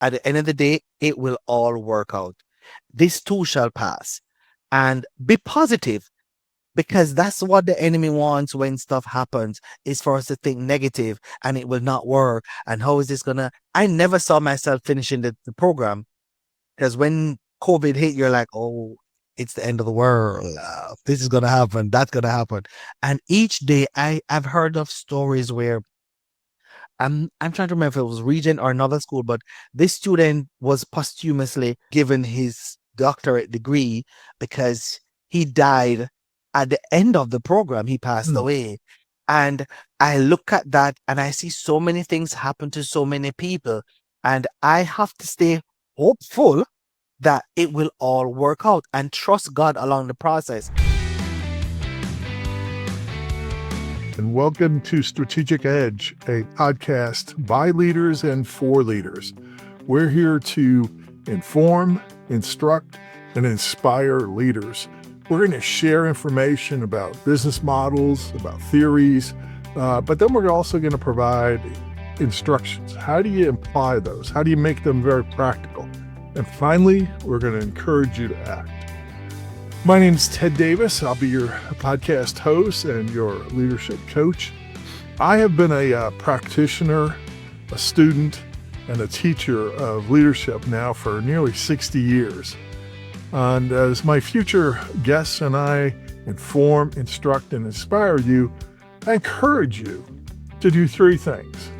At the end of the day, it will all work out. This too shall pass. And be positive, because that's what the enemy wants when stuff happens, is for us to think negative and it will not work. And how is this gonna? I never saw myself finishing the program, because when COVID hit, you're like, oh, it's the end of the world. This is gonna happen. That's gonna happen. And each day, I've heard of stories where I'm trying to remember if it was Regent or another school, but this student was posthumously given his doctorate degree because he died at the end of the program. He passed away. And I look at that and I see so many things happen to so many people. And I have to stay hopeful that it will all work out and trust God along the process. And welcome to Strategic Edge, a podcast by leaders and for leaders. We're here to inform, instruct, and inspire leaders. We're going to share information about business models, about theories, but then we're also going to provide instructions. How do you apply those? How do you make them very practical? And finally, we're going to encourage you to act. My name is Ted Davis. I'll be your podcast host and your leadership coach. I have been a practitioner, a student, and a teacher of leadership now for nearly 60 years. And as my future guests and I inform, instruct, and inspire you, I encourage you to do three things.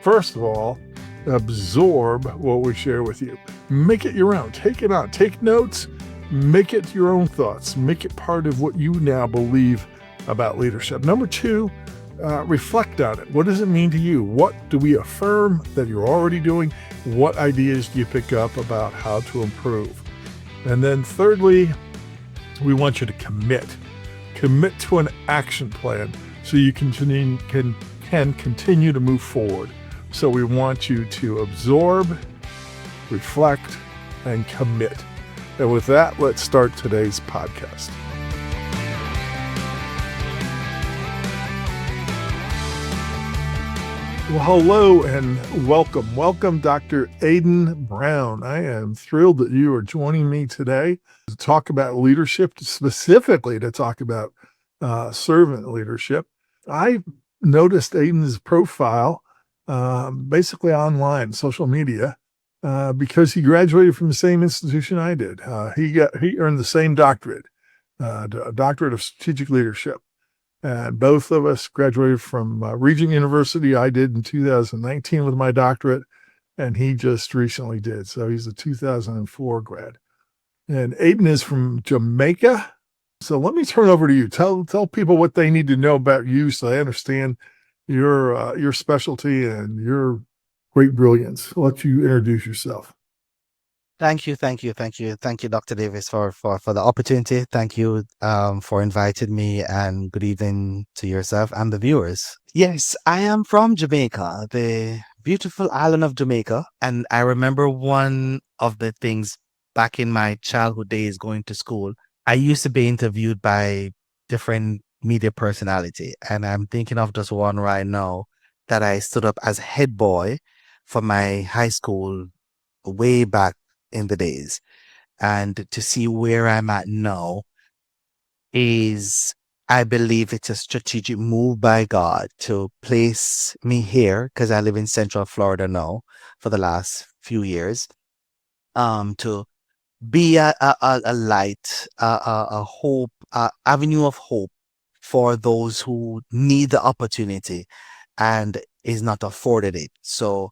First of all, absorb what we share with you. Make it your own. Take it on. Take notes. Make it your own thoughts. Make it part of what you now believe about leadership. Number two, reflect on it. What does it mean to you? What do we affirm that you're already doing? What ideas do you pick up about how to improve? And then thirdly, we want you to commit. Commit to an action plan so you can continue to move forward. So we want you to absorb, reflect, and commit. And with that, let's start today's podcast. Well, hello and welcome. Welcome, Dr. Aidin Brown. I am thrilled that you are joining me today to talk about leadership, specifically to talk about servant leadership. I noticed Aidin's profile basically online, social media, because he graduated from the same institution I did. He earned the same doctorate, a doctorate of strategic leadership. And both of us graduated from Regent University. I did in 2019 with my doctorate, and he just recently did. So he's a 2004 grad. And Aidin is from Jamaica. So let me turn over to you. Tell people what they need to know about you so they understand your specialty and your great brilliance. I'll let you introduce yourself. Thank you, Dr. Davis, for the opportunity. Thank you for inviting me, and good evening to yourself and the viewers. Yes, I am from Jamaica, the beautiful island of Jamaica. And I remember one of the things back in my childhood days going to school, I used to be interviewed by different media personality. And I'm thinking of just one right now that I stood up as head boy for my high school way back in the days. And to see where I'm at now is, I believe it's a strategic move by God to place me here, because I live in Central Florida now for the last few years, to be a light, a hope, avenue of hope for those who need the opportunity and is not afforded it. So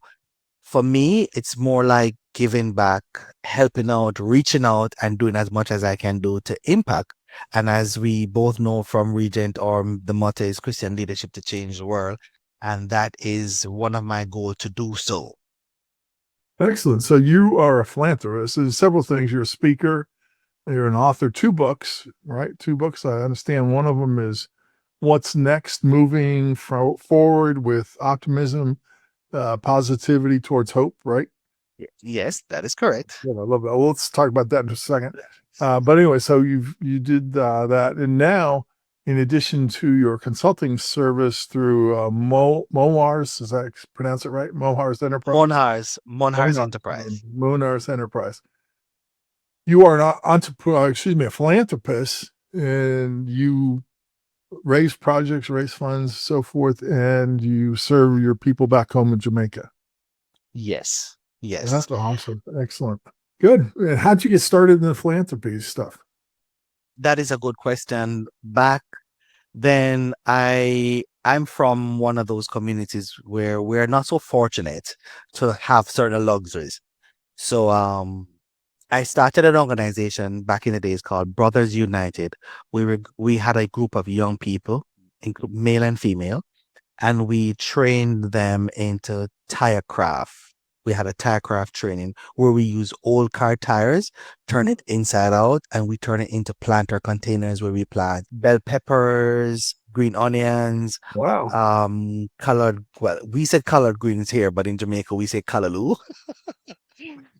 for me, it's more like giving back, helping out, reaching out, and doing as much as I can do to impact. And as we both know from Regent, or the motto is Christian leadership to change the world. And that is one of my goals to do so. Excellent. So you are a philanthropist. There's several things. You're a speaker. You're an author. 2 books, right? 2 books. I understand one of them is What's Next? Moving Forward with Optimism, Positivity Towards Hope, right? Yes, that is correct. Yeah, I love that. Well, let's talk about that in just a second. But anyway, so you did that, and now in addition to your consulting service through Monhars, does that pronounce it right? Monhars Enterprise? Monhars Monhars, Enterprise. Monhars Enterprise. You are an entrepreneur, excuse me, a philanthropist, and you raise projects, raise funds, so forth, and you serve your people back home in Jamaica. Yes, yes. That's awesome. Excellent. Good. And how'd you get started in the philanthropy stuff? That is a good question. Back then, I'm from one of those communities where we're not so fortunate to have certain luxuries. So I started an organization back in the days called Brothers United. We had a group of young people, male and female, and we trained them into tire craft. We had a tire craft training where we use old car tires, turn it inside out, and we turn it into planter containers where we plant bell peppers, green onions, Wow. colored, well, we said colored greens here, but in Jamaica we say callaloo.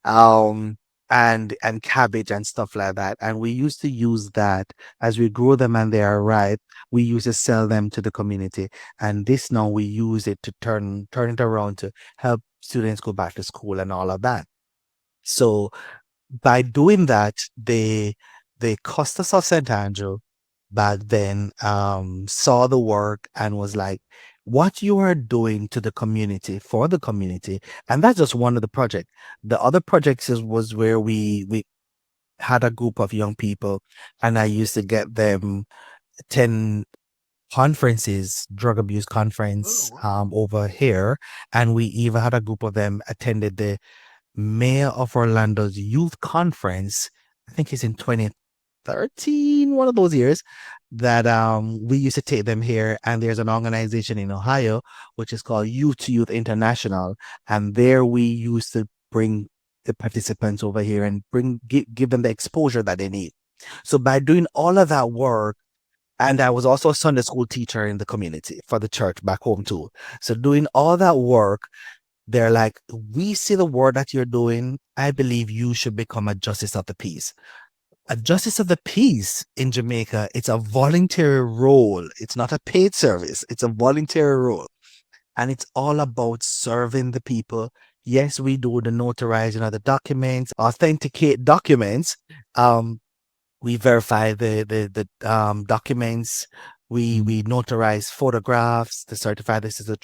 um and cabbage and stuff like that, and we used to use that as we grow them and they are ripe. We used to sell them to the community, and this now we use it to turn it around to help students go back to school and all of that. So by doing that, they Custis of St. Andrew back then saw the work and was like, what you are doing to the community for the community. And that's just one of the projects. The other projects was where we had a group of young people, and I used to get them attend conferences, drug abuse conference over here. And we even had a group of them attended the Mayor of Orlando's youth conference. I think it's in 2013, one of those years that we used to take them here. And there's an organization in Ohio which is called Youth to Youth International, and there we used to bring the participants over here and give them the exposure that they need. So by doing all of that work, and I was also a Sunday school teacher in the community for the church back home too. So doing all that work, they're like, we see the work that you're doing. I believe you should become a justice of the peace. A justice of the peace in Jamaica, it's a voluntary role. It's not a paid service. It's a voluntary role. And it's all about serving the people. Yes, we do the notarizing of the documents, authenticate documents. We verify the documents. We notarize photographs to certify this is the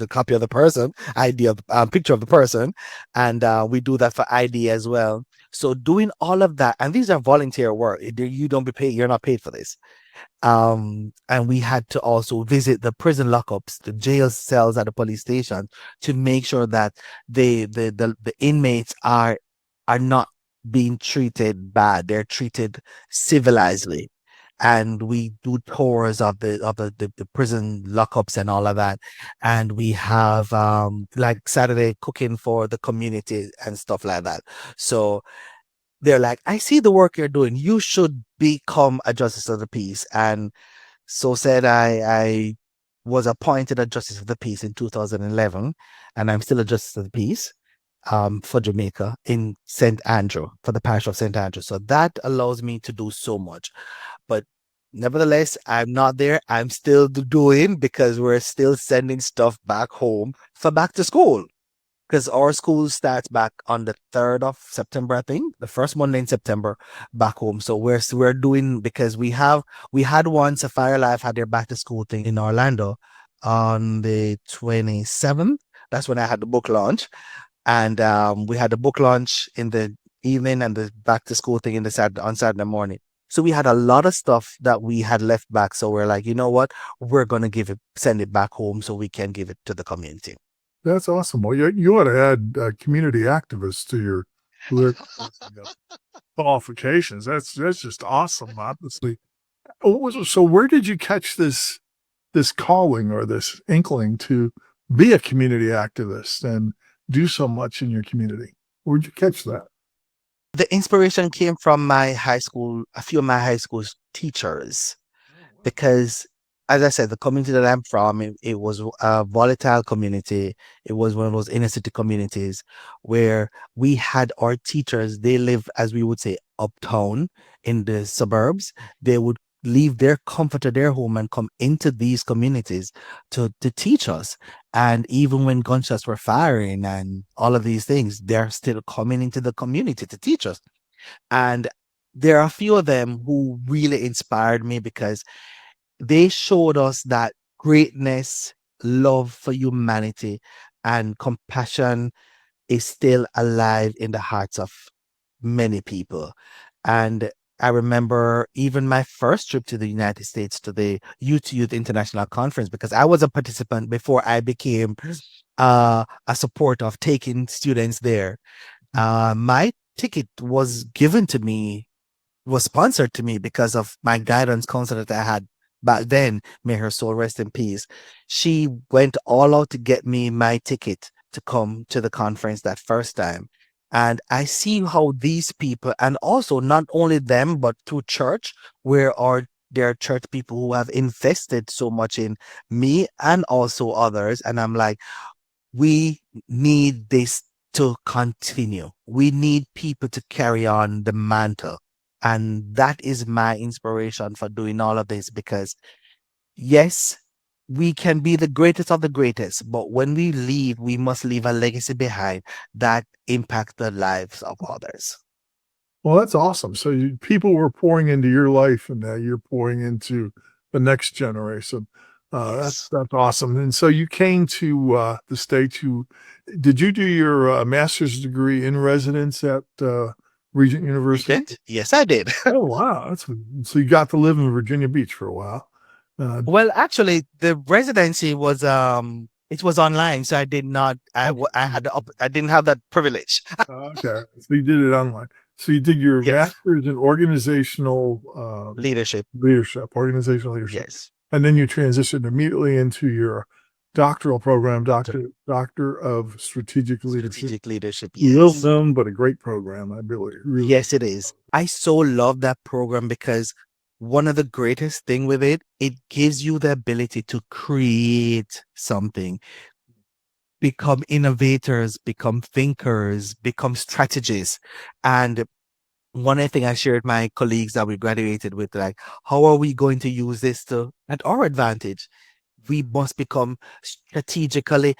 copy of the person, ID of picture of the person, and we do that for ID as well. So doing all of that, and these are volunteer work. You don't be paid. You're not paid for this. And we had to also visit the prison lockups, the jail cells at the police station, to make sure that the inmates are not being treated bad. They're treated civilizedly. And we do tours of the prison lockups and all of that. And we have like Saturday cooking for the community and stuff like that. So they're like, I see the work you're doing. You should become a justice of the peace. And so said I was appointed a justice of the peace in 2011, and I'm still a justice of the peace for Jamaica in St. Andrew, for the parish of St. Andrew. So that allows me to do so much. But nevertheless, I'm not there. I'm still doing, because we're still sending stuff back home for back to school. Because our school starts back on the 3rd of September, I think, the first Monday in September back home. So we're doing, because we had one, Sapphire Life had their back to school thing in Orlando on the 27th. That's when I had the book launch. And we had the book launch in the evening and the back to school thing on Saturday morning. So we had a lot of stuff that we had left back. So we're like, you know what? We're going to send it back home so we can give it to the community. That's awesome. Well, you ought to add community activists to your qualifications. That's just awesome, obviously. So where did you catch this calling or this inkling to be a community activist and do so much in your community? Where'd you catch that? The inspiration came from a few of my high school teachers, because, as I said, the community that I'm from, it was a volatile community. It was one of those inner city communities where we had our teachers, they live, as we would say, uptown in the suburbs. They would leave their comfort of their home and come into these communities to teach us. And even when gunshots were firing and all of these things, they're still coming into the community to teach us. And there are a few of them who really inspired me because they showed us that greatness, love for humanity, and compassion is still alive in the hearts of many people. And I remember even my first trip to the United States to the Youth to Youth International Conference, because I was a participant before I became a supporter of taking students there. My ticket was given to me, was sponsored to me because of my guidance counselor that I had back then. May her soul rest in peace. She went all out to get me my ticket to come to the conference that first time. And I see how these people, and also not only them, but through church, where are there are church people who have invested so much in me and also others. And I'm like, we need this to continue. We need people to carry on the mantle. And that is my inspiration for doing all of this because, yes, we can be the greatest of the greatest, but when we leave, we must leave a legacy behind that impact the lives of others. Well, that's awesome. So people were pouring into your life, and now you're pouring into the next generation. Yes. That's awesome. And so you came to the states. You did you do your master's degree in residence at Regent University? Regent? Yes, I did. Oh wow, that's so you got to live in Virginia Beach for a while. Uh, Well, actually, the residency was it was online, so I did not. okay, I had I didn't have that privilege. okay. So you did it online. So you did your Yes, master's in organizational leadership. organizational leadership. Yes, And then you transitioned immediately into your doctoral program, to Doctor of Strategic Leadership. strategic leadership. Little Yes, known, but a great program. I really. yes, it is. I so love that program because one of the greatest thing with it, it gives you the ability to create something, become innovators, become thinkers, become strategists, and one of the things I shared with my colleagues that we graduated with, like, how are we going to use this to at our advantage? We must become strategically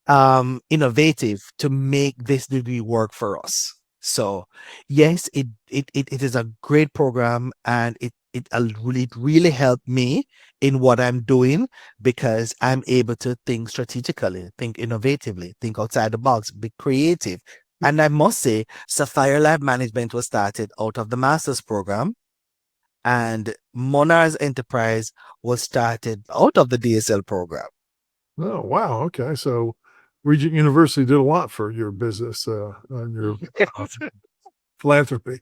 innovative to make this degree work for us. So yes, it is a great program and it really helped me in what I'm doing because I'm able to think strategically, think innovatively, think outside the box, be creative. And I must say, Sapphire Lab Management was started out of the master's program, and Monhars Enterprise was started out of the DSL program. Oh wow. Okay. So Regent University did a lot for your business and your philanthropy.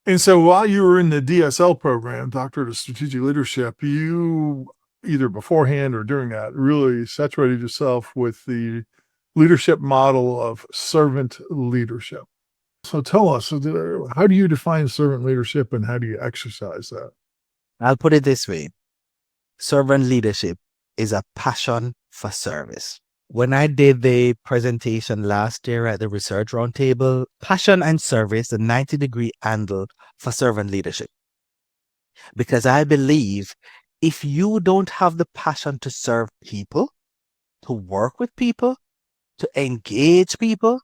And so while you were in the DSL program, Doctorate of Strategic Leadership, you either beforehand or during that really saturated yourself with the leadership model of servant leadership. So tell us, how do you define servant leadership and how do you exercise that? I'll put it this way. Servant leadership is a passion for service. When I did the presentation last year at the Research Roundtable, passion and service, the 90-degree angle for servant leadership. Because I believe if you don't have the passion to serve people, to work with people, to engage people,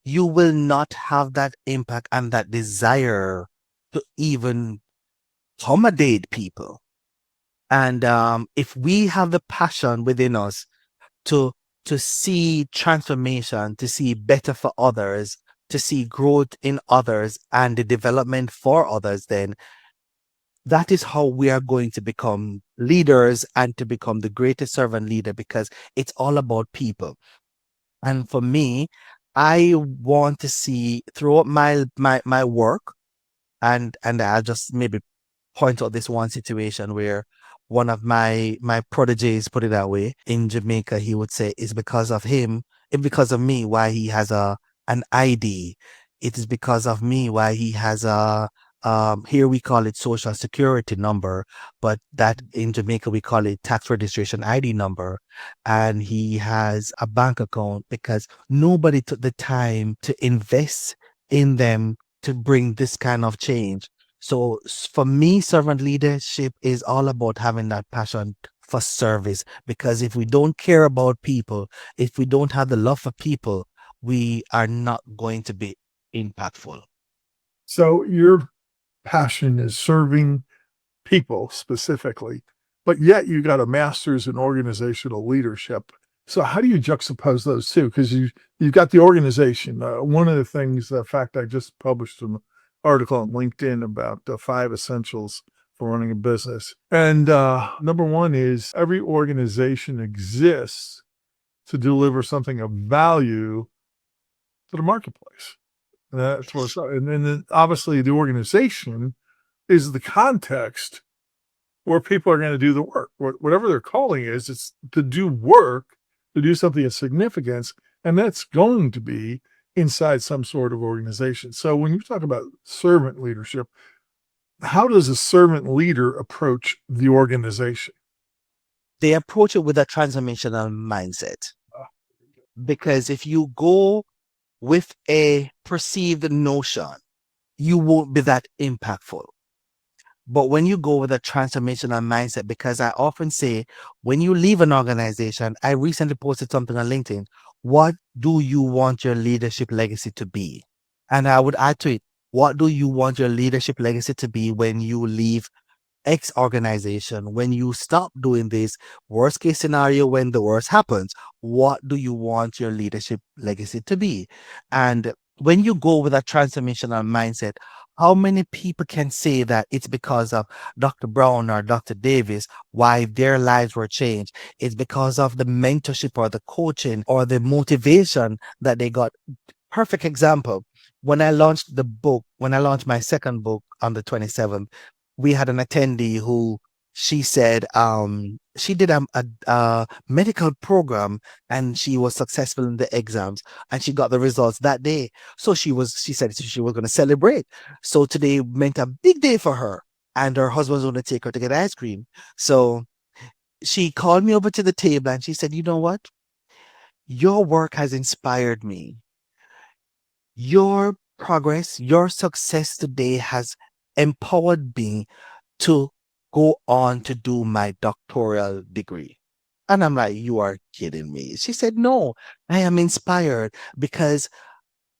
you will not have that impact and that desire to even accommodate people. And if we have the passion within us to to see transformation, to see better for others, to see growth in others and the development for others, then that is how we are going to become leaders and to become the greatest servant leader because it's all about people. And for me, I want to see throughout my work, and I'll just maybe point out this one situation where one of my proteges, put it that way, in Jamaica, he would say it's because of him, it's because of me why he has an ID. It is because of me why he has a here we call it social security number, but that in Jamaica we call it tax registration ID number. And he has a bank account because nobody took the time to invest in them to bring this kind of change. So for me, servant leadership is all about having that passion for service. Because if we don't care about people, if we don't have the love for people, we are not going to be impactful. So your passion is serving people specifically, but yet you got a master's in organizational leadership. So how do you juxtapose those two? Because you've got the organization. One of the things, in fact, I just published an article on LinkedIn about 5 essentials for running a business. And number one is every organization exists to deliver something of value to the marketplace. And that's what it's, and then obviously the organization is the context where people are going to do the work. Whatever their calling is, it's to do work, to do something of significance, and that's going to be inside some sort of organization. So when you talk about servant leadership, how does a servant leader approach the organization? They approach it with a transformational mindset. Because if you go with a perceived notion, you won't be that impactful. But when you go with a transformational mindset, because I often say, when you leave an organization, I recently posted something on LinkedIn. What do you want your leadership legacy to be? And I would add to it, what do you want your leadership legacy to be when you leave X organization? When you stop doing this, worst case scenario, when the worst happens, what do you want your leadership legacy to be? And when you go with a transformational mindset, how many people can say that it's because of Dr. Brown or Dr. Davis why their lives were changed? It's because of the mentorship or the coaching or the motivation that they got. Perfect example. When I launched my second book on the 27th, we had an attendee who she said she did a medical program and she was successful in the exams and she got the results that day. So she said she was going to celebrate. So today meant a big day for her and her husband was going to take her to get ice cream. So she called me over to the table and she said, "You know what? Your work has inspired me. Your progress, your success today has empowered me to go on to do my doctoral degree." And I'm like, "You are kidding me." She said, "No, I am inspired because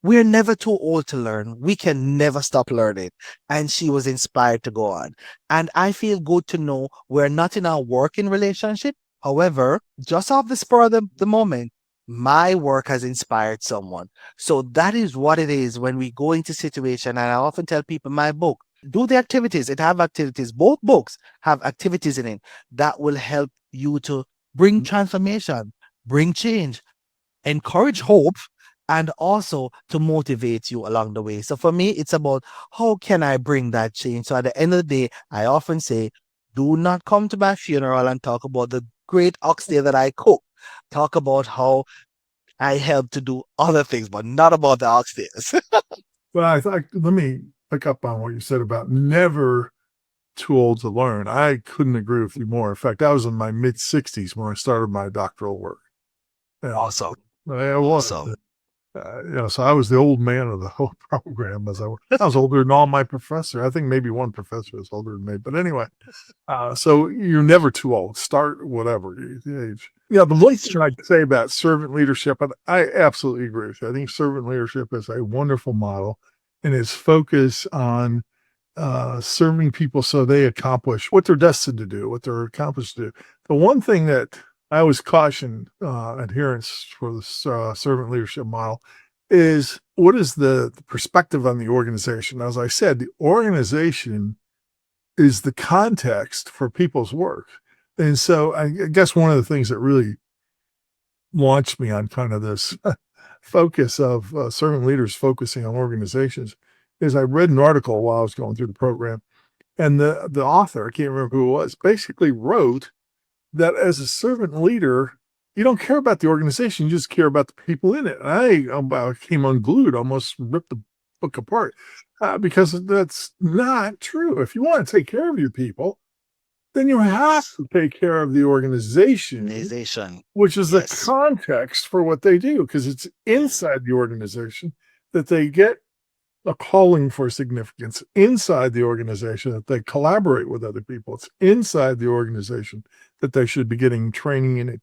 we're never too old to learn. We can never stop learning." And she was inspired to go on. And I feel good to know we're not in a working relationship. However, just off the spur of the moment, my work has inspired someone. So that is what it is when we go into situation. And I often tell people my book, do the activities. It have activities. Both books have activities in it that will help you to bring transformation, bring change, encourage hope, and also to motivate you along the way. So for me, it's about how can I bring that change? So at the end of the day, I often say, do not come to my funeral and talk about the great oxtail that I cook. Talk about how I help to do other things, but not about the oxtails. Well, I thought, let me pick up on what you said about never too old to learn. I couldn't agree with you more. In fact, I was in my mid 60s when I started my doctoral work. Yeah, Awesome. I was. Awesome. So I was the old man of the whole program. I was older than all my professors. I think maybe one professor was older than me. But anyway, so you're never too old. Start whatever age. Yeah, the least thing I can say about servant leadership, and I absolutely agree with you. I think servant leadership is a wonderful model, and its focus on serving people so they accomplish what they're destined to do, what they're accomplished to do. The one thing that I always caution adherents for this servant leadership model is what is the perspective on the organization? As I said, the organization is the context for people's work. And so I guess one of the things that really launched me on kind of this focus of servant leaders focusing on organizations is I read an article while I was going through the program, and the author, I can't remember who it was, basically wrote that as a servant leader, you don't care about the organization, you just care about the people in it. And I came unglued, almost ripped the book apart because that's not true. If you want to take care of your people, then you have to take care of the organization, Organization. which is the Yes. context for what they do, because it's inside the organization that they get a calling for significance inside the organization, that they collaborate with other people. It's inside the organization that they should be getting training and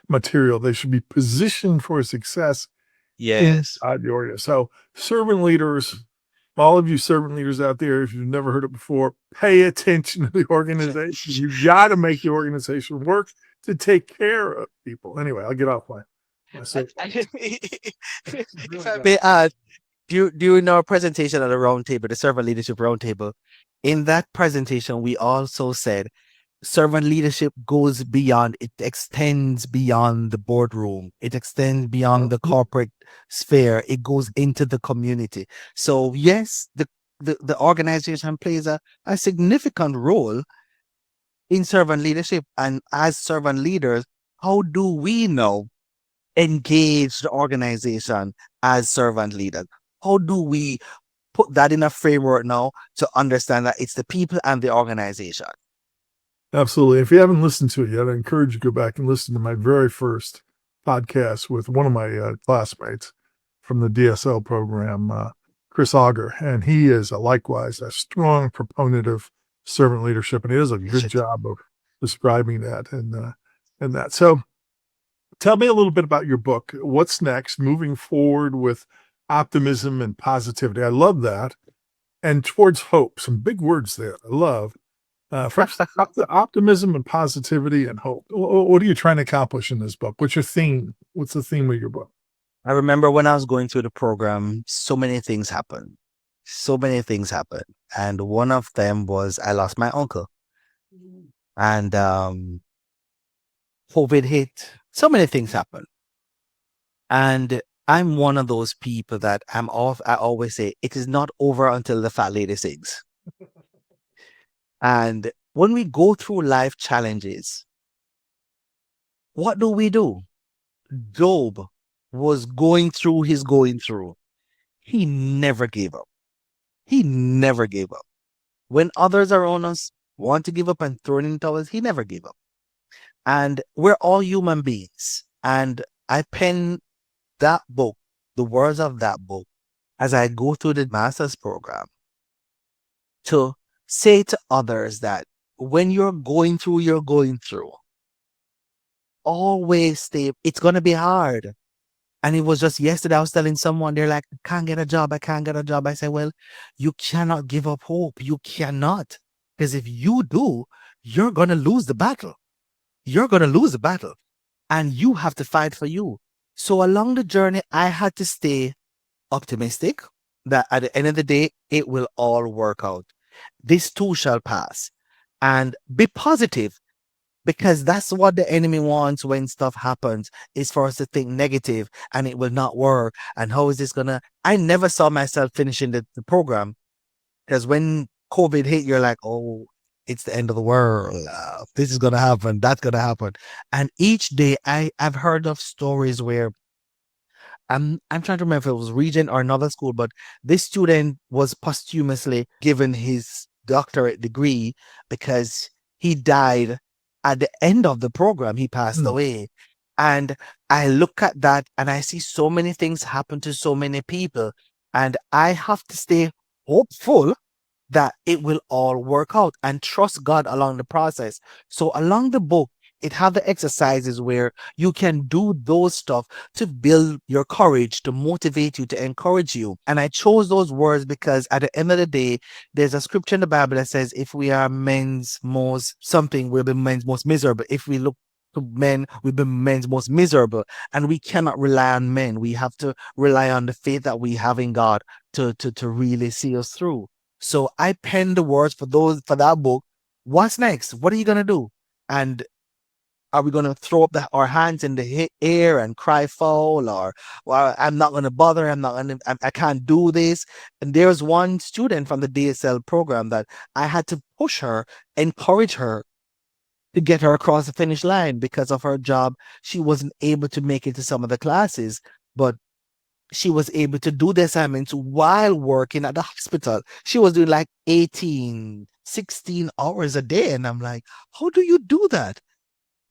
material. They should be positioned for success Yes. inside the organization. So, servant leaders, all of you servant leaders out there, if you've never heard it before, pay attention to the organization. You've got to make the organization work to take care of people. Anyway, I'll get off my soapbox. If I may add, during our presentation at the round table, the servant leadership roundtable, in that presentation, we also said servant leadership goes beyond, it extends beyond the boardroom, it extends beyond the corporate sphere, it goes into the community. So, yes, the organization plays a significant role in servant leadership. And as servant leaders, how do we now engage the organization as servant leaders? How do we put that in a framework now to understand that it's the people and the organization? Absolutely. If you haven't listened to it yet, I encourage you to go back and listen to my very first podcast with one of my classmates from the DSL program, Chris Auger. And he is likewise a strong proponent of servant leadership, and he does a good job of describing that and that. So tell me a little bit about your book. What's next moving forward with optimism and positivity? I love that. And towards hope, some big words there. I love. First, optimism and positivity and hope. What are you trying to accomplish in this book? What's your theme? What's the theme of your book? I remember when I was going through the program, so many things happened. So many things happened. And one of them was I lost my uncle. And COVID hit. So many things happened. And I'm one of those people that I always say, it is not over until the fat lady sings. And when we go through life challenges, what do? Job was going through his going through. He never gave up. He never gave up. When others around us want to give up and throw in towels, he never gave up. And we're all human beings. And I pen that book, the words of that book, as I go through the master's program, to say to others that when you're going through, always stay, it's going to be hard. And it was just yesterday, I was telling someone, they're like, I can't get a job. I can't get a job. I said, well, you cannot give up hope. You cannot. Because if you do, you're going to lose the battle. You're going to lose the battle. And you have to fight for you. So along the journey, I had to stay optimistic that at the end of the day, it will all work out. This too shall pass. And be positive, because that's what the enemy wants when stuff happens, is for us to think negative and it will not work. And how is this gonna? I never saw myself finishing the program, because when COVID hit, you're like, oh, it's the end of the world. This is gonna happen. That's gonna happen. And each day, I've heard of stories where I'm trying to remember if it was Regent or another school, but this student was posthumously given his doctorate degree because he died at the end of the program. He passed away. And I look at that and I see so many things happen to so many people. And I have to stay hopeful that it will all work out and trust God along the process. So along the book, it have the exercises where you can do those stuff to build your courage, to motivate you, to encourage you. And I chose those words because at the end of the day, there's a scripture in the Bible that says, if we are men's most something, we'll be men's most miserable. If we look to men, we'll be men's most miserable. And we cannot rely on men. We have to rely on the faith that we have in God to really see us through. So I penned the words for that book. What's next? What are you gonna do? And are we going to throw up our hands in the air and cry foul, or, well, I'm not going to bother. I can't do this. And there's one student from the DSL program that I had to push her, encourage her to get her across the finish line because of her job. She wasn't able to make it to some of the classes, but she was able to do the assignments while working at the hospital. She was doing like 18, 16 hours a day. And I'm like, how do you do that?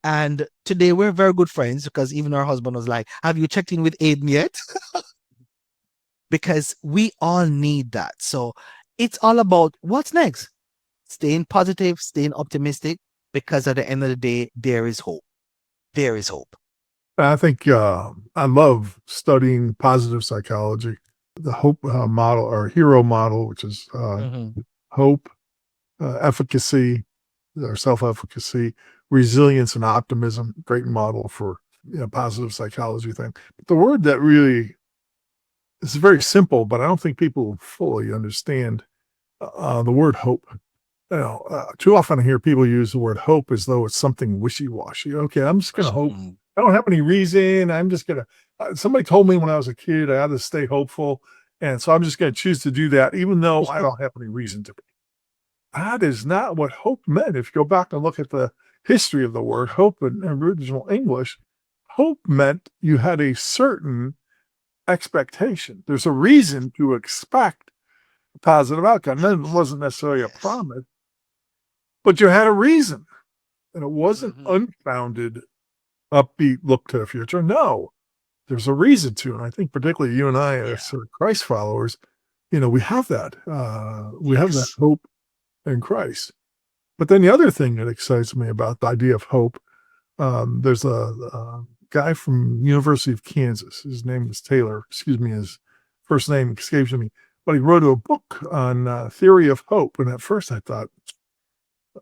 And today we're very good friends because even her husband was like, have you checked in with Aidin yet? because we all need that. So it's all about what's next. Staying positive, staying optimistic, because at the end of the day, there is hope. There is hope. I think I love studying positive psychology, the hope model or hero model, which is Hmm. hope, efficacy, or self-efficacy, resilience, and optimism. Great model for positive psychology thing. But the word that really is very simple, but I don't think people fully understand the word hope. Too often I hear people use the word hope as though it's something wishy-washy. Okay, I'm just going to hope. Mm. I don't have any reason. I'm just going to. Somebody told me when I was a kid I had to stay hopeful, and so I'm just going to choose to do that, even though I don't have any reason to be. That is not what hope meant. If you go back and look at the history of the word hope in original English, hope meant you had a certain expectation. There's a reason to expect a positive outcome. Then it wasn't necessarily a Yes. promise, but you had a reason. And it wasn't Hmm. unfounded, upbeat look to the future. No, there's a reason to. And I think particularly you and I as Yeah. sort of Christ followers, we have that. We have that Yes. hope in Christ. But then the other thing that excites me about the idea of hope, there's a guy from University of Kansas. His name is Taylor. Excuse me, his first name escapes me. But he wrote a book on theory of hope. And at first I thought,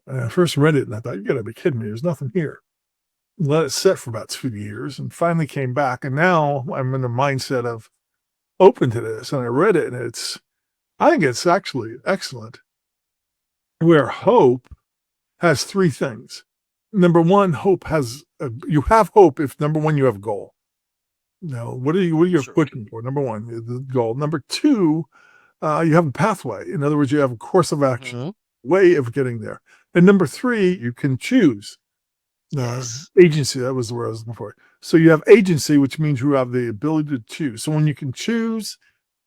I first read it and I thought, you got to be kidding me. There's nothing here. Let it sit for about 2 years and finally came back. And now I'm in the mindset of open to this. And I read it and I think it's actually excellent. Where hope has three things. Number one, you have hope if number one, you have a goal. Now, what are you True. pushing for? Number one, the goal. Number two, you have a pathway. In other words, you have a course of action, Hmm. way of getting there. And number three, you can choose. Yes. Agency, that was the word I was looking for. So you have agency, which means you have the ability to choose. So when you can choose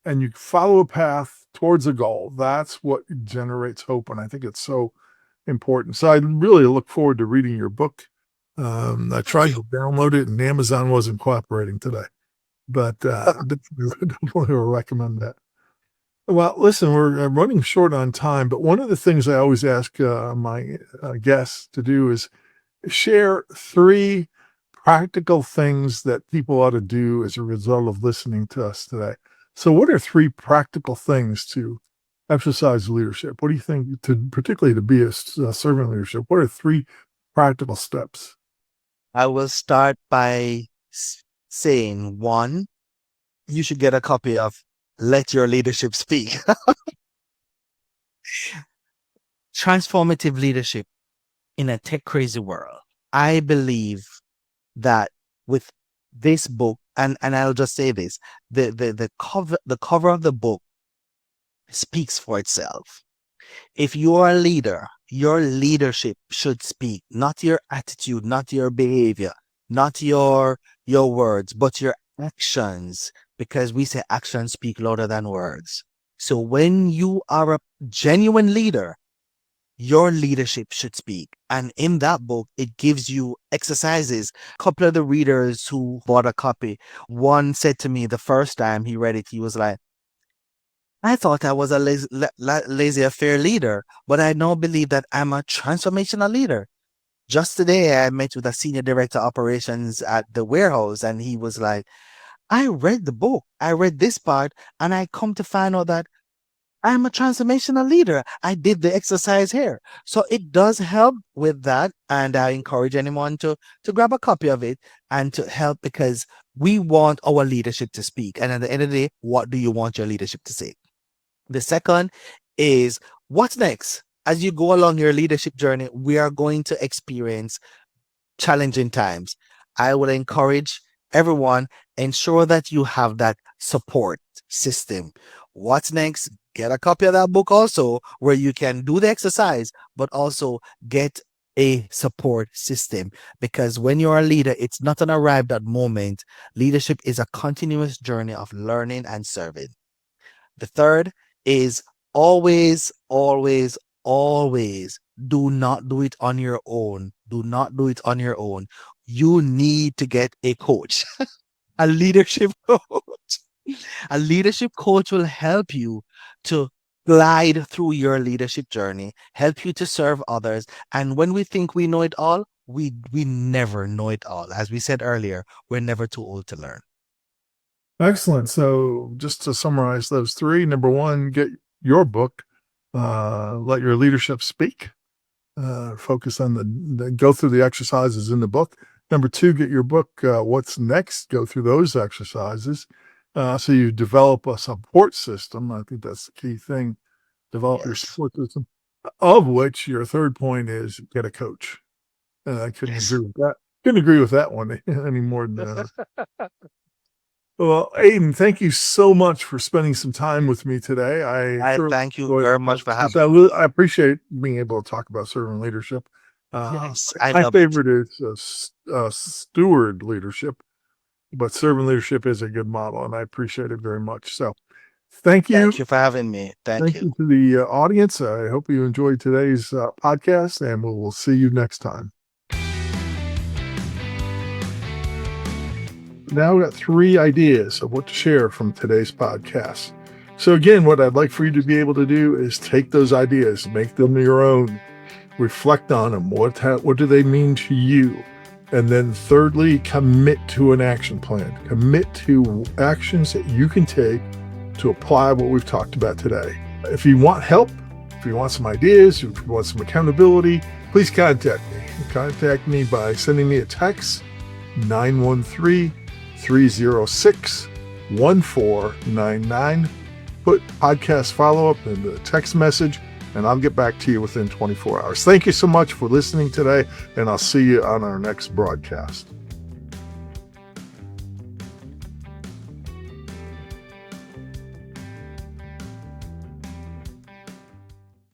and you follow a path towards a goal, that's what generates hope. And I think it's so important. So I really look forward to reading your book. I Thank tried you. to download it and Amazon wasn't cooperating today, but definitely will recommend that. Well, listen, we're running short on time, but one of the things I always ask my guests to do is share three practical things that people ought to do as a result of listening to us today. So, what are three practical things to exercise leadership? What do you think, particularly to be a servant leadership? What are three practical steps? I will start by saying one, you should get a copy of Let Your Leadership Speak. Transformative leadership in a tech crazy world. I believe that with this book, and I'll just say this, the cover of the book speaks for itself. If you are a leader, your leadership should speak, not your attitude, not your behavior, not your words, but your actions, because we say actions speak louder than words. So when you are a genuine leader, your leadership should speak. And in that book, it gives you exercises. A couple of the readers who bought a copy, one said to me the first time he read it, he was like, I thought I was a lazy affair leader, but I now believe that I'm a transformational leader. Just today, I met with a senior director of operations at the warehouse, and he was like, I read the book, I read this part, and I come to find out that I'm a transformational leader. I did the exercise here. So it does help with that. And I encourage anyone to grab a copy of it and to help, because we want our leadership to speak. And at the end of the day, what do you want your leadership to say? The second is, what's next? As you go along your leadership journey, we are going to experience challenging times. I would encourage everyone, ensure that you have that support system. What's next? Get a copy of that book also, where you can do the exercise, but also get a support system. Because when you're a leader, it's not an arrived at moment. Leadership is a continuous journey of learning and serving. The third is, always, always, always do not do it on your own. Do not do it on your own. You need to get a coach, a leadership coach. A leadership coach will help you to glide through your leadership journey, help you to serve others. And when we think we know it all, we never know it all. As we said earlier, we're never too old to learn. Excellent. So just to summarize those three, number one, get your book, Let Your Leadership Speak. Focus on go through the exercises in the book. Number two, get your book, What's Next? Go through those exercises. So you develop a support system. I think that's the key thing. Develop your Yes. support system, of which your third point is get a coach. And I couldn't Yes. agree with that. Couldn't agree with that one any more than Well, Aiden, thank you so much for spending some time with me today. I I thoroughly thank you enjoyed very the much for having. conversation. I appreciate being able to talk about servant leadership. Yes, I My love it. favorite is steward leadership, but servant leadership is a good model, and I appreciate it very much. So, thank Thank you. you for having me. Thank Thank you. you to the audience. I hope you enjoyed today's podcast, and we'll see you next time. Now we got 3 ideas of what to share from today's podcast. So again, what I'd like for you to be able to do is take those ideas, make them your own, reflect on them. What do they mean to you? And then thirdly, commit to an action plan. Commit to actions that you can take to apply what we've talked about today. If you want help, if you want some ideas, if you want some accountability, please contact me. Contact me by sending me a text, 913-306-1499. Put podcast follow-up in the text message, and I'll get back to you within 24 hours. Thank you so much for listening today, and I'll see you on our next broadcast.